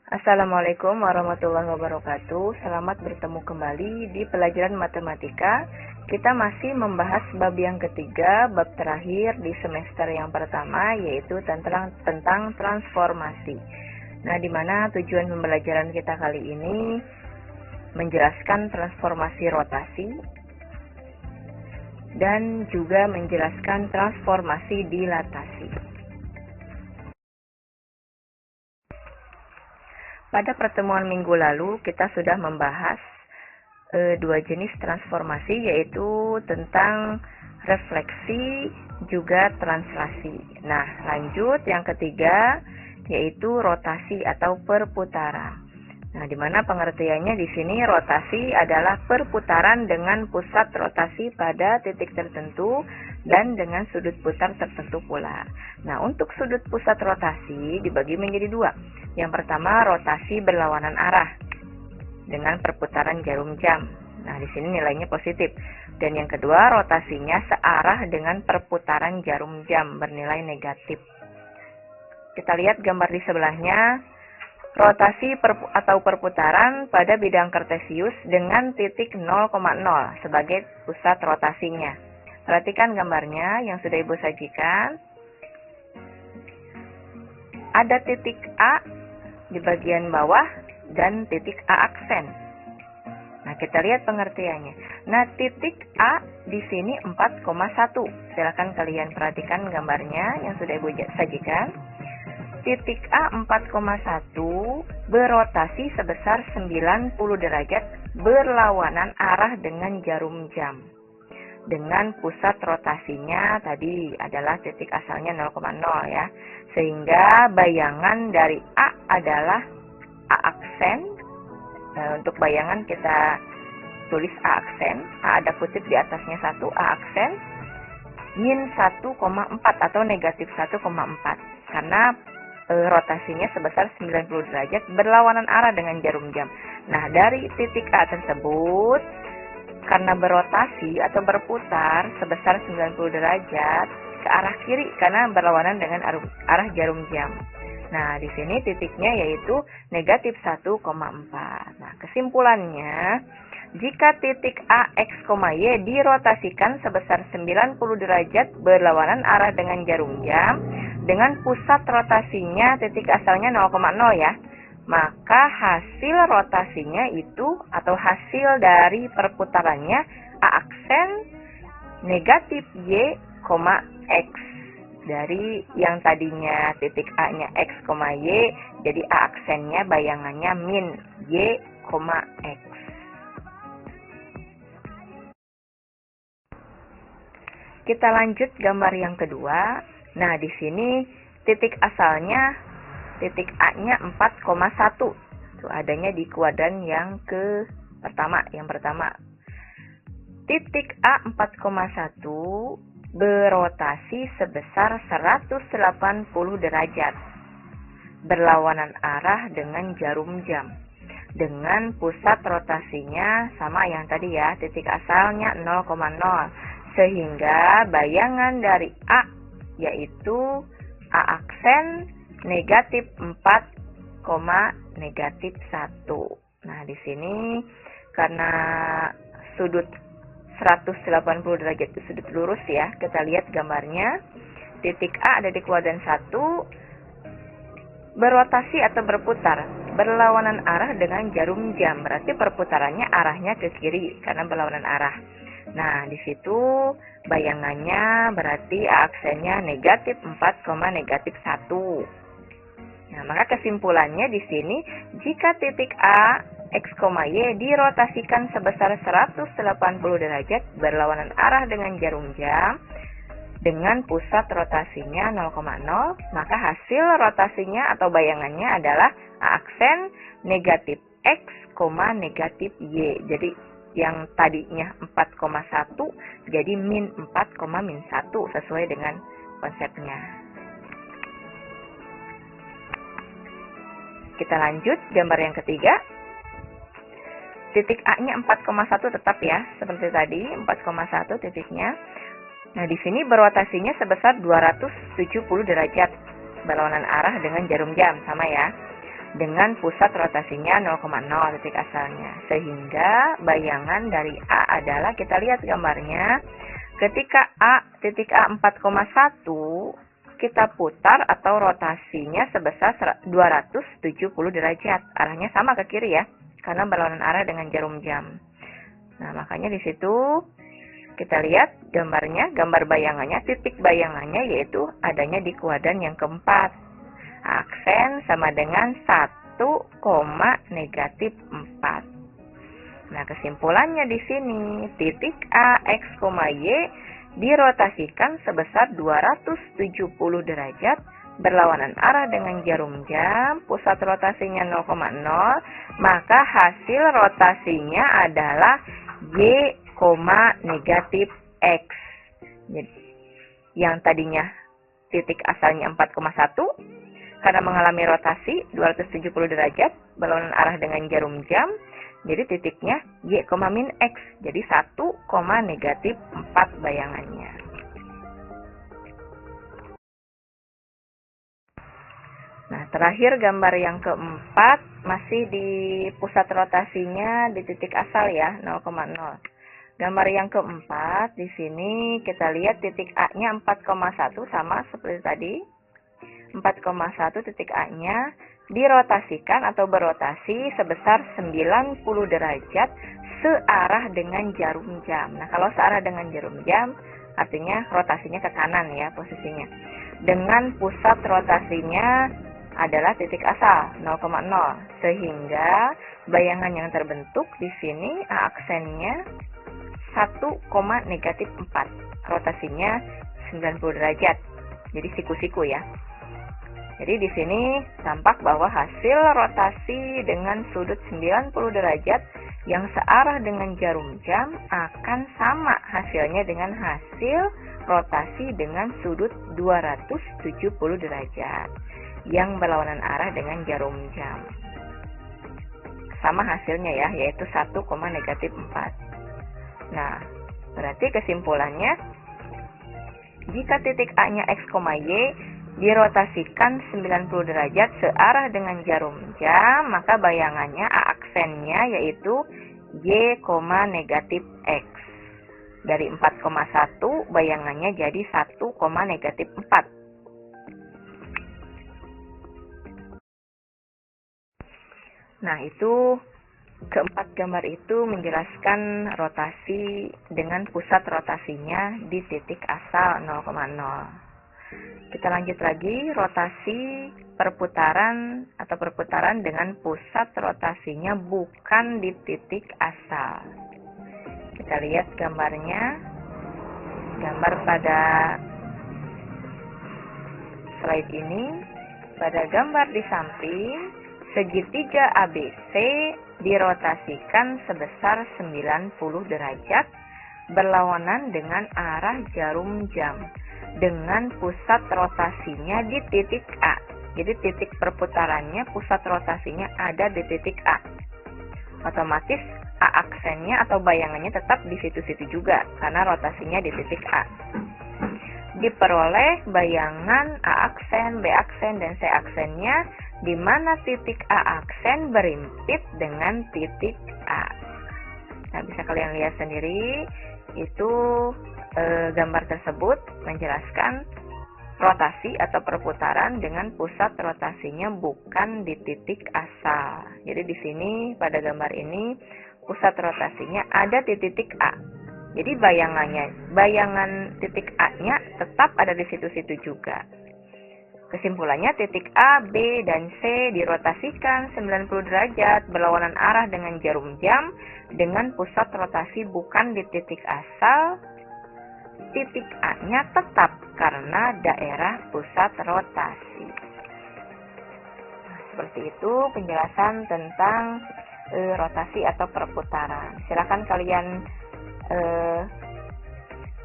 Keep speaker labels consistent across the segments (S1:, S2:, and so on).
S1: Assalamualaikum warahmatullahi wabarakatuh. Selamat bertemu kembali di pelajaran matematika. Kita masih membahas bab yang ketiga, bab terakhir di semester yang pertama, yaitu tentang transformasi. Nah, di mana tujuan pembelajaran kita kali ini menjelaskan transformasi rotasi dan juga menjelaskan transformasi dilatasi. Pada pertemuan minggu lalu, kita sudah membahas dua jenis transformasi, yaitu tentang refleksi juga translasi. Nah, lanjut yang ketiga, yaitu rotasi atau perputaran. Nah, di mana pengertiannya di sini rotasi adalah perputaran dengan pusat rotasi pada titik tertentu dan dengan sudut putar tertentu pula. Nah, untuk sudut pusat rotasi dibagi menjadi dua. Yang pertama, rotasi berlawanan arah dengan perputaran jarum jam. Nah, di sini nilainya positif. Dan yang kedua, rotasinya searah dengan perputaran jarum jam bernilai negatif. Kita lihat gambar di sebelahnya. Rotasi atau perputaran pada bidang kartesius dengan titik 0,0 sebagai pusat rotasinya. Perhatikan gambarnya yang sudah Ibu sajikan. Ada titik A di bagian bawah dan titik A aksen. Nah, kita lihat pengertiannya. Nah, titik A di sini 4,1. Silakan kalian perhatikan gambarnya yang sudah Ibu sajikan. Titik A 4,1 berotasi sebesar 90 derajat berlawanan arah dengan jarum jam. Dengan pusat rotasinya tadi adalah titik asalnya 0,0 ya. Sehingga bayangan dari A adalah A aksen. Untuk bayangan kita tulis A aksen. A ada kutip di atasnya 1, A aksen. Min 1,4 atau negatif 1,4. Karena rotasinya sebesar 90 derajat berlawanan arah dengan jarum jam. Nah, dari titik A tersebut, karena berotasi atau berputar sebesar 90 derajat ke arah kiri karena berlawanan dengan arah jarum jam. Nah, di sini titiknya yaitu negatif 1,4. Nah, kesimpulannya, jika titik A, X, Y dirotasikan sebesar 90 derajat berlawanan arah dengan jarum jam, dengan pusat rotasinya titik asalnya 0,0 ya, maka hasil rotasinya itu atau hasil dari perputarannya A aksen negatif Y, X. Dari yang tadinya titik A-nya X, Y, jadi A aksennya bayangannya min Y, X. Kita lanjut gambar yang kedua. Nah, di sini titik asalnya, titik A-nya 4,1. Tuh, adanya di kuadran yang pertama. Titik A 4,1 berotasi sebesar 180 derajat. Berlawanan arah dengan jarum jam. Dengan pusat rotasinya sama yang tadi ya, titik asalnya 0,0. Sehingga bayangan dari A yaitu A aksen negatif 4, negatif 1. Nah, di sini karena sudut 180 derajat itu sudut lurus ya. Kita lihat gambarnya. Titik A ada di kuadran 1, berotasi atau berputar berlawanan arah dengan jarum jam. Berarti perputarannya arahnya ke kiri karena berlawanan arah. Nah, di situ bayangannya berarti A aksennya negatif 4, negatif 1. Nah, maka kesimpulannya di sini, jika titik A, X, Y dirotasikan sebesar 180 derajat berlawanan arah dengan jarum jam, dengan pusat rotasinya 0,0, maka hasil rotasinya atau bayangannya adalah A aksen negatif X, negatif Y. Jadi yang tadinya 4,1 jadi min 4,-1 sesuai dengan konsepnya. Kita lanjut gambar yang ketiga. Titik A-nya 4,1 tetap ya, seperti tadi 4,1 titiknya. Nah, di sini berotasinya sebesar 270 derajat berlawanan arah dengan jarum jam sama ya. dengan pusat rotasinya 0,0 titik asalnya. Sehingga bayangan dari A adalah, kita lihat gambarnya, ketika titik A 4,1, kita putar atau rotasinya sebesar 270 derajat. Arahnya sama ke kiri ya, karena berlawanan arah dengan jarum jam. Nah, makanya di situ kita lihat gambarnya, gambar bayangannya, titik bayangannya yaitu adanya di kuadran yang keempat. Aksen sama dengan 1, -4. Nah, kesimpulannya di sini, titik A, X, Y dirotasikan sebesar 270 derajat, berlawanan arah dengan jarum jam, pusat rotasinya 0,0, maka hasil rotasinya adalah Y, -X. Yang tadinya titik asalnya 4,1, karena mengalami rotasi 270 derajat, berlawanan arah dengan jarum jam, jadi titiknya Y, -X. Jadi 1, -4 bayangannya. Nah, terakhir gambar yang keempat, masih di pusat rotasinya di titik asal ya, 0,0. Gambar yang keempat, di sini kita lihat titik A-nya 4,1 sama seperti tadi. 4,1 titik A-nya dirotasikan atau berotasi sebesar 90 derajat searah dengan jarum jam. Nah, kalau searah dengan jarum jam artinya rotasinya ke kanan ya posisinya. Dengan pusat rotasinya adalah titik asal 0,0, sehingga bayangan yang terbentuk di sini aksennya 1,-4, rotasinya 90 derajat. Jadi siku-siku ya. Jadi di sini tampak bahwa hasil rotasi dengan sudut 90 derajat yang searah dengan jarum jam akan sama hasilnya dengan hasil rotasi dengan sudut 270 derajat yang berlawanan arah dengan jarum jam. Sama hasilnya ya, yaitu 1,-4. Nah, berarti kesimpulannya, jika titik A-nya X, Y dirotasikan 90 derajat searah dengan jarum jam, maka bayangannya A aksennya yaitu Y, -X. Dari 4,1 bayangannya jadi 1,-4. Nah, itu keempat gambar itu menjelaskan rotasi dengan pusat rotasinya di titik asal 0,0. Kita lanjut lagi, rotasi perputaran atau perputaran dengan pusat rotasinya bukan di titik asal. Kita lihat gambarnya, gambar pada slide ini. Pada gambar di samping, segitiga ABC dirotasikan sebesar 90 derajat berlawanan dengan arah jarum jam dengan pusat rotasinya di titik A. Jadi titik perputarannya, pusat rotasinya ada di titik A. Otomatis A aksennya atau bayangannya tetap di situ-situ juga karena rotasinya di titik A. Diperoleh bayangan A aksen, B aksen, dan C aksennya di mana titik A aksen berimpit dengan titik A. Nah, bisa kalian lihat sendiri, itu gambar tersebut menjelaskan rotasi atau perputaran dengan pusat rotasinya bukan di titik asal. Jadi di sini pada gambar ini pusat rotasinya ada di titik A. Jadi bayangan titik A-nya tetap ada di situ-situ juga. Kesimpulannya, titik A, B, dan C dirotasikan 90 derajat berlawanan arah dengan jarum jam dengan pusat rotasi bukan di titik asal. Titik A-nya tetap karena daerah pusat rotasi. Nah, seperti itu penjelasan tentang rotasi atau perputaran. Silakan kalian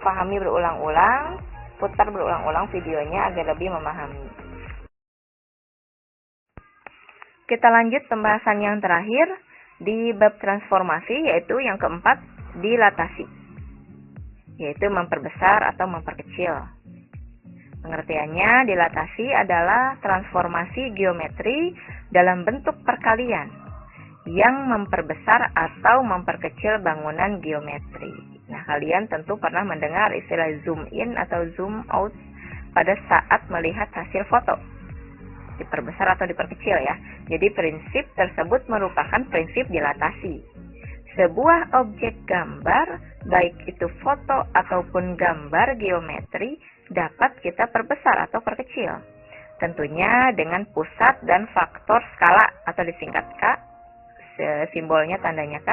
S1: pahami berulang-ulang, putar berulang-ulang videonya agar lebih memahami. Kita lanjut pembahasan yang terakhir di bab transformasi, yaitu yang keempat, dilatasi, yaitu memperbesar atau memperkecil. Pengertiannya, dilatasi adalah transformasi geometri dalam bentuk perkalian yang memperbesar atau memperkecil bangunan geometri. Nah, kalian tentu pernah mendengar istilah zoom in atau zoom out pada saat melihat hasil foto. Diperbesar atau diperkecil ya. Jadi prinsip tersebut merupakan prinsip dilatasi. Sebuah objek gambar, baik itu foto ataupun gambar geometri, dapat kita perbesar atau perkecil. Tentunya dengan pusat dan faktor skala atau disingkat K, simbolnya tandanya K,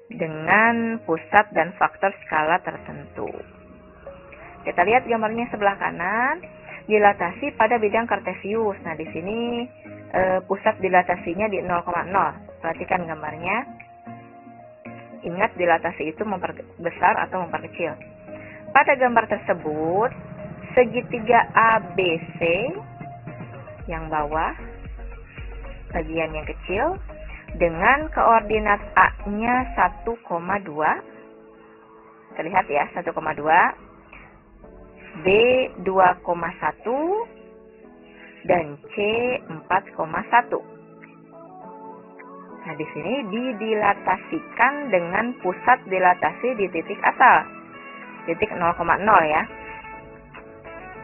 S1: dengan pusat dan faktor skala tertentu. Kita lihat gambarnya sebelah kanan, dilatasi pada bidang kartesius. Nah, di sini pusat dilatasinya di 0,0. Perhatikan gambarnya. Ingat, dilatasi itu memperbesar atau memperkecil. Pada gambar tersebut, segitiga ABC yang bawah, bagian yang kecil, dengan koordinat A-nya 1,2. Terlihat ya, 1,2. B 2,1 dan C 4,1. Nah, di sini didilatasikan dengan pusat dilatasi di titik asal, titik 0,0 ya.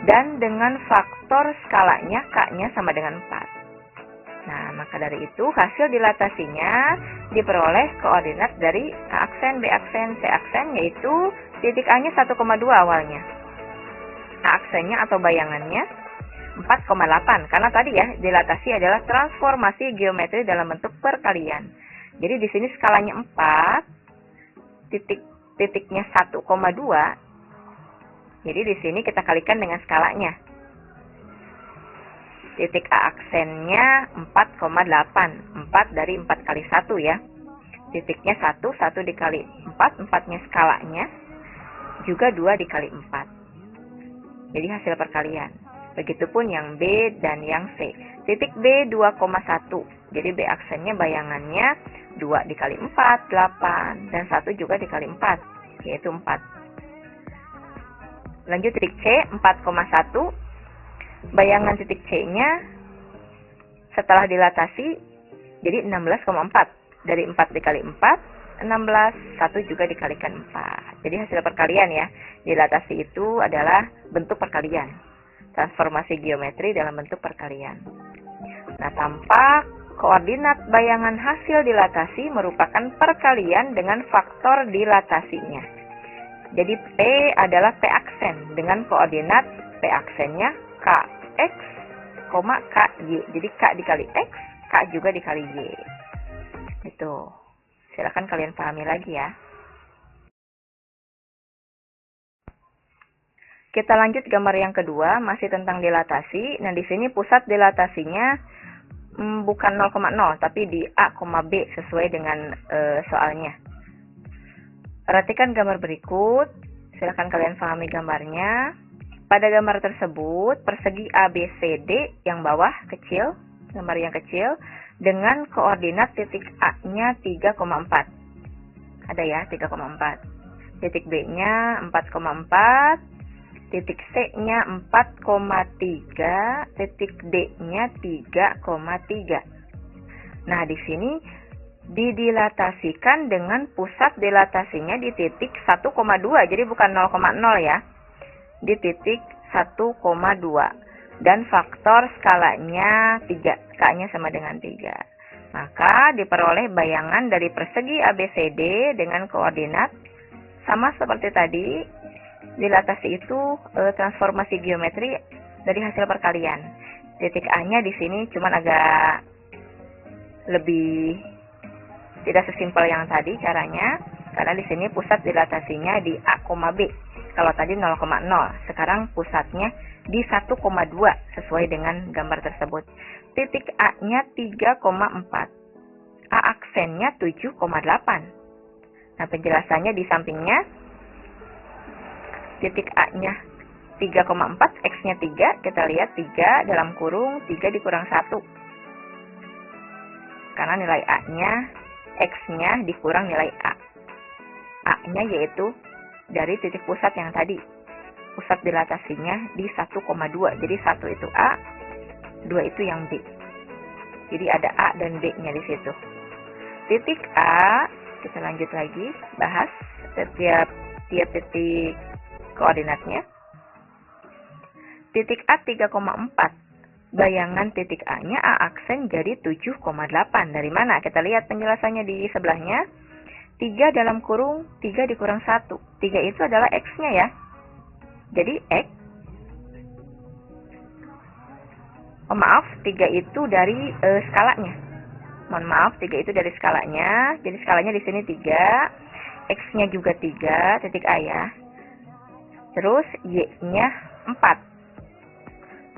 S1: Dan dengan faktor skalanya K-nya sama dengan 4. Nah, maka dari itu hasil dilatasinya diperoleh koordinat dari A aksen, B aksen, C aksen, yaitu titik A-nya 1,2 awalnya. A aksennya atau bayangannya 4,8, karena tadi ya dilatasi adalah transformasi geometri dalam bentuk perkalian. Jadi di sini skalanya 4, titiknya 1,2. Jadi di sini kita kalikan dengan skalanya. Titik A aksennya 4,8. 4 dari 4 kali 1 ya. Titiknya 1, 1 dikali 4, 4-nya skalanya. Juga 2 dikali 4. Jadi hasil perkalian. Begitupun yang B dan yang C. Titik B 2,1. Jadi B aksennya bayangannya 2 dikali 4, 8. Dan 1 juga dikali 4, yaitu 4. Lanjut titik C 4,1. Bayangan titik C-nya setelah dilatasi jadi 16,4. Dari 4 dikali 4, 16. 1 juga dikalikan 4. Jadi hasil perkalian ya. Dilatasi itu adalah bentuk perkalian. Transformasi geometri dalam bentuk perkalian. Nah, tampak koordinat bayangan hasil dilatasi merupakan perkalian dengan faktor dilatasinya. Jadi P adalah P aksen dengan koordinat P aksennya KX, KY. Jadi K dikali X, K juga dikali Y. Itu. Silakan kalian pahami lagi ya. Kita lanjut gambar yang kedua, masih tentang dilatasi. Nah, di sini pusat dilatasinya bukan 0,0, tapi di A, B sesuai dengan soalnya. Perhatikan gambar berikut. Silakan kalian pahami gambarnya. Pada gambar tersebut, persegi ABCD yang bawah kecil, gambar yang kecil, dengan koordinat titik A-nya 3,4. Ada ya, 3,4. Titik B-nya 4,4. Titik C-nya 4,3, titik D-nya 3,3. Nah, di sini didilatasikan dengan pusat dilatasinya di titik 1,2, jadi bukan 0,0 ya. Di titik 1,2. Dan faktor skalanya 3, K-nya sama dengan 3. Maka diperoleh bayangan dari persegi ABCD dengan koordinat sama seperti tadi. Dilatasi itu transformasi geometri dari hasil perkalian. Titik A-nya di sini cuman agak lebih tidak sesimpel yang tadi caranya, karena di sini pusat dilatasinya di A, B. Kalau tadi 0,0, sekarang pusatnya di 1,2 sesuai dengan gambar tersebut. Titik A-nya 3,4. A aksennya 7,8. Nah, penjelasannya di sampingnya. Titik A-nya 3,4, X-nya 3, kita lihat 3 dalam kurung, 3 dikurang 1. Karena nilai A-nya, X-nya dikurang nilai A. A-nya yaitu dari titik pusat yang tadi. pusat dilatasinya di 1,2. Jadi 1 itu A, 2 itu yang B. Jadi ada A dan B-nya di situ. Titik A, kita lanjut lagi bahas setiap titik koordinatnya. Titik A 3,4. Bayangan titik A-nya A aksen jadi 7,8. Dari mana? Kita lihat penjelasannya di sebelahnya. 3 dalam kurung 3 dikurang 1. 3 itu adalah X-nya ya. Jadi X. Oh maaf, 3 itu dari skalanya. Mohon maaf, 3 itu dari skalanya. Jadi skalanya di sini 3. X-nya juga 3, titik A ya. Terus Y-nya 4.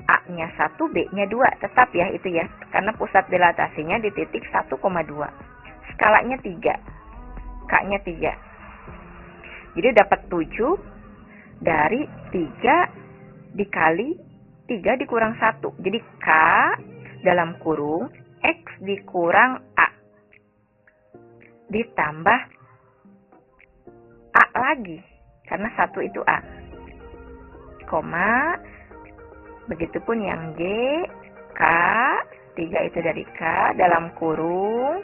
S1: A-nya 1, B-nya 2. Tetap ya itu ya. Karena pusat dilatasinya di titik 1,2. Skalanya 3. K-nya 3. Jadi dapat 7 dari 3 dikali 3 dikurang 1. Jadi K dalam kurung X dikurang A. Ditambah A lagi. Karena 1 itu A. Koma. Begitupun yang J, K, 3 itu dari K, dalam kurung,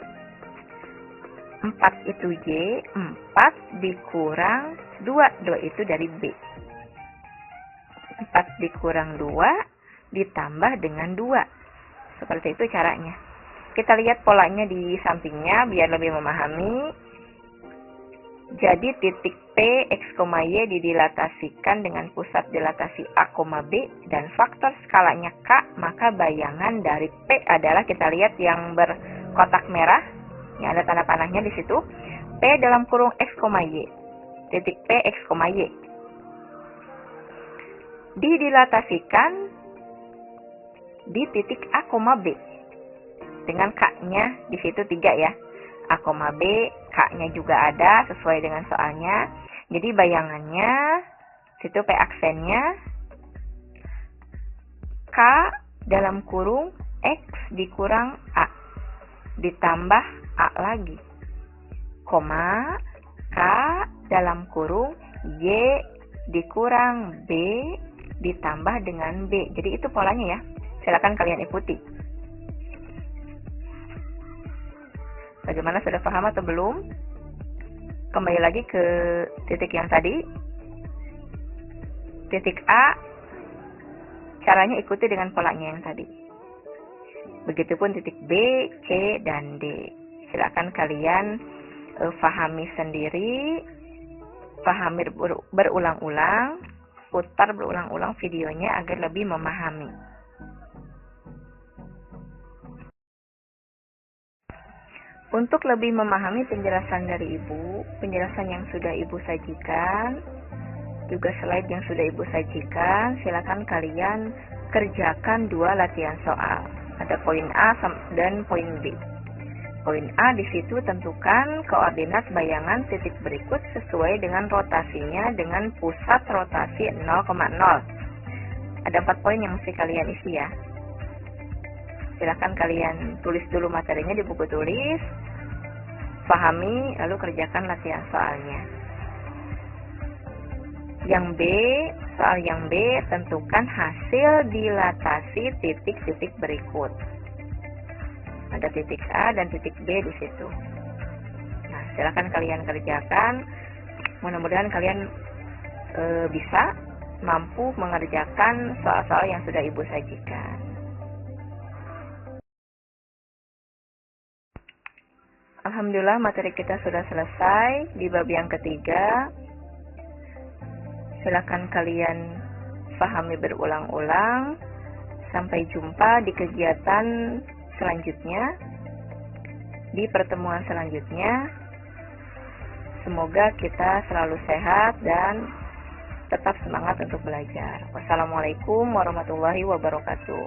S1: 4 itu J, 4 dikurang 2, 2 itu dari B. 4 dikurang 2, ditambah dengan 2. Seperti itu caranya. Kita lihat polanya di sampingnya, biar lebih memahami. Jadi titik P, X, Y didilatasikan dengan pusat dilatasi A, B dan faktor skalanya K, maka bayangan dari P adalah kita lihat yang berkotak merah, yang ada tanda panahnya di situ. P dalam kurung X, Y. Titik P, X, Y. Didilatasikan di titik A, B. Dengan K-nya di situ 3 ya. A, B, K-nya juga ada sesuai dengan soalnya. Jadi bayangannya, situ P aksennya, K dalam kurung X dikurang A, ditambah A lagi, koma, K dalam kurung Y dikurang B, ditambah dengan B. Jadi itu polanya ya. Silakan kalian ikuti. Bagaimana, sudah paham atau belum? Kembali lagi ke titik yang tadi. Titik A, caranya ikuti dengan polanya yang tadi. Begitupun titik B, C, dan D. Silakan kalian pahami sendiri, pahami berulang-ulang, putar berulang-ulang videonya agar lebih memahami. Untuk lebih memahami penjelasan dari Ibu, penjelasan yang sudah Ibu sajikan, juga slide yang sudah Ibu sajikan, silakan kalian kerjakan 2 latihan soal. Ada poin A dan poin B. Poin A di situ tentukan koordinat bayangan titik berikut sesuai dengan rotasinya dengan pusat rotasi 0,0. Ada 4 poin yang mesti kalian isi ya. Silakan kalian tulis dulu materinya di buku tulis, pahami, lalu kerjakan latihan soalnya. Yang B, soal yang B, tentukan hasil dilatasi titik-titik berikut. Ada titik A dan titik B di situ. Nah, silakan kalian kerjakan. Mudah-mudahan kalian bisa mampu mengerjakan soal-soal yang sudah Ibu sajikan. Alhamdulillah materi kita sudah selesai di bab yang ketiga. Silakan kalian pahami berulang-ulang. Sampai jumpa di kegiatan selanjutnya, di pertemuan selanjutnya. Semoga kita selalu sehat dan tetap semangat untuk belajar. Wassalamualaikum warahmatullahi wabarakatuh.